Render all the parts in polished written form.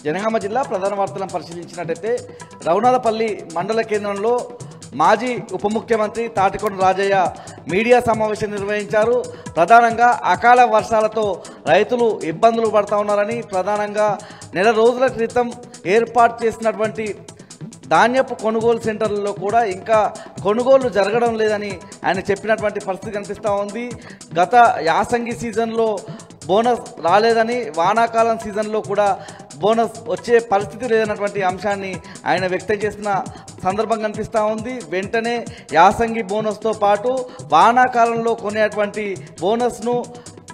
జనగామ జిల్లా ప్రధాన వార్తలను పరిశీలించినట్లయితే రౌనాదపల్లి మండల కేంద్రంలో మాజీ ఉప ముఖ్యమంత్రి తాటికొండ రాజయ్య మీడియా సమావేశం నిర్వహించారు. ప్రధానంగా అకాల వర్షాలతో రైతులు ఇబ్బందులు పడుతూ ఉన్నారని, ప్రధానంగా నెల రోజుల క్రితం ఏర్పాటు చేసినటువంటి ధాన్యపు కొనుగోలు సెంటర్లలో కూడా ఇంకా కొనుగోలు జరగడం లేదని ఆయన చెప్పినటువంటి పరిస్థితి కనిపిస్తూ ఉంది. గత యాసంగి సీజన్లో బోనస్ రాలేదని, వానాకాలం సీజన్లో కూడా బోనస్ వచ్చే పరిస్థితి లేదన్నటువంటి అంశాన్ని ఆయన వ్యక్తం చేసిన సందర్భం కనిపిస్తూ ఉంది. వెంటనే యాసంగి బోనస్తో పాటు వానాకాలంలో కొనేటువంటి బోనస్ను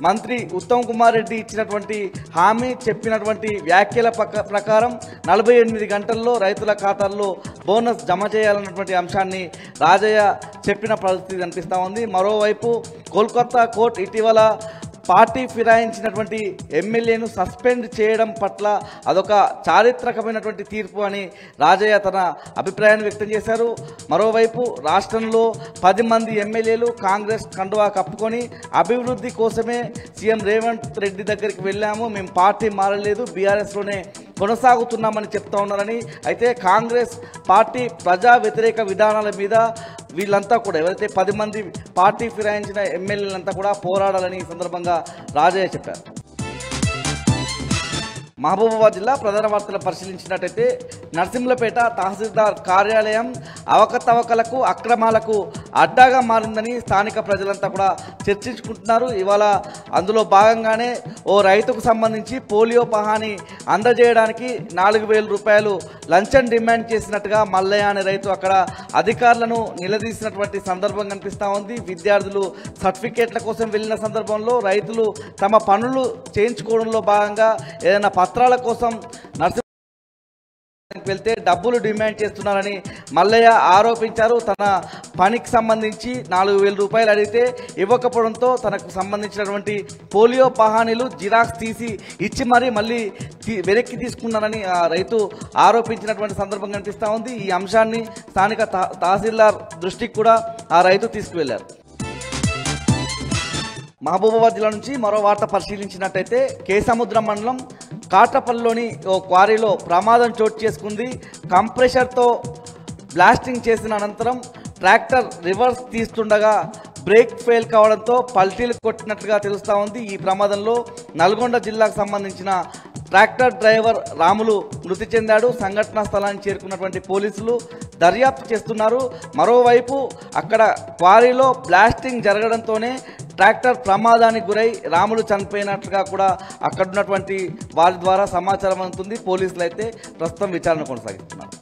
మంత్రి ఉత్తమ్ కుమార్ రెడ్డి ఇచ్చినటువంటి హామీ, చెప్పినటువంటి వ్యాఖ్యల ప్రకారం 48 గంటల్లో రైతుల ఖాతాల్లో బోనస్ జమ చేయాలన్నటువంటి అంశాన్ని రాజయ్య చెప్పిన పరిస్థితి కనిపిస్తూ ఉంది. మరోవైపు కోల్కతా కోర్టు ఇటీవల పార్టీ ఫిరాయించినటువంటి ఎమ్మెల్యేను సస్పెండ్ చేయడం పట్ల అదొక చారిత్రకమైనటువంటి తీర్పు అని రాజయ్య తన అభిప్రాయాన్ని వ్యక్తం చేశారు. మరోవైపు రాష్ట్రంలో 10 మంది ఎమ్మెల్యేలు కాంగ్రెస్ కండువా కప్పుకొని అభివృద్ధి కోసమే సీఎం రేవంత్ రెడ్డి దగ్గరికి వెళ్ళాము, మేము పార్టీ మారలేదు, బీఆర్ఎస్లోనే కొనసాగుతున్నామని చెప్తా ఉన్నారని. అయితే కాంగ్రెస్ పార్టీ ప్రజా వ్యతిరేక విధానాల మీద వీళ్ళంతా కూడా, ఎవరైతే 10 మంది పార్టీ ఫిరాయించిన ఎమ్మెల్యేలంతా కూడా పోరాడాలని ఈ సందర్భంగా రాజయ్య చెప్పారు. మహబూబాబాద్ జిల్లా ప్రధాన వార్తలు పరిశీలించినట్టయితే నర్సింహులపేట తహసీల్దార్ కార్యాలయం అవకతవకలకు, అక్రమాలకు అడ్డాగా మారిందని స్థానిక ప్రజలంతా కూడా చర్చించుకుంటున్నారు. ఇవాళ అందులో భాగంగానే ఓ రైతుకు సంబంధించి పోలియో పహాని అందజేయడానికి 4,000 రూపాయలు లంచం డిమాండ్ చేసినట్టుగా మల్లయ్య అనే రైతు అక్కడ అధికారులను నిలదీసినటువంటి సందర్భం కనిపిస్తూ ఉంది. విద్యార్థులు సర్టిఫికేట్ల కోసం వెళ్ళిన సందర్భంలో రైతులు తమ పనులు చేయించుకోవడంలో భాగంగా ఏదైనా పత్రాల కోసం వెళ్తే డబ్బులు డిమాండ్ చేస్తున్నారని మల్లయ్య ఆరోపించారు. తన పనికి సంబంధించి 4,000 రూపాయలు అడిగితే ఇవ్వకపోవడంతో తనకు సంబంధించినటువంటి పోలియో పహానీలు జిరాక్స్ తీసి ఇచ్చి మళ్ళీ వెనక్కి తీసుకున్నారని ఆ రైతు ఆరోపించినటువంటి సందర్భం కనిపిస్తూ ఉంది. ఈ అంశాన్ని స్థానిక తహసీల్దార్ దృష్టికి కూడా ఆ రైతు తీసుకువెళ్లారు. మహబూబాబాద్ జిల్లా నుంచి మరో వార్త పరిశీలించినట్టయితే కేసముద్రం మండలం కాట్రపల్లిలోని ఓ క్వారీలో ప్రమాదం చోటు చేసుకుంది. కంప్రెషర్తో బ్లాస్టింగ్ చేసిన అనంతరం ట్రాక్టర్ రివర్స్ తీస్తుండగా బ్రేక్ ఫెయిల్ కావడంతో పల్టీలు కొట్టినట్లుగా తెలుస్తూ ఉంది. ఈ ప్రమాదంలో నల్గొండ జిల్లాకు సంబంధించిన ట్రాక్టర్ డ్రైవర్ రాములు మృతి చెందాడు. సంఘటనా స్థలానికి చేరుకున్నటువంటి పోలీసులు దర్యాప్తు చేస్తున్నారు. మరోవైపు అక్కడ క్వారీలో బ్లాస్టింగ్ జరగడంతోనే ట్రాక్టర్ ప్రమాదానికి గురై రాములు చనిపోయినట్లుగా కూడా అక్కడున్నటువంటి వారి ద్వారా సమాచారం అందుతుంది. పోలీసులు అయితే ప్రస్తుతం విచారణ కొనసాగిస్తున్నారు.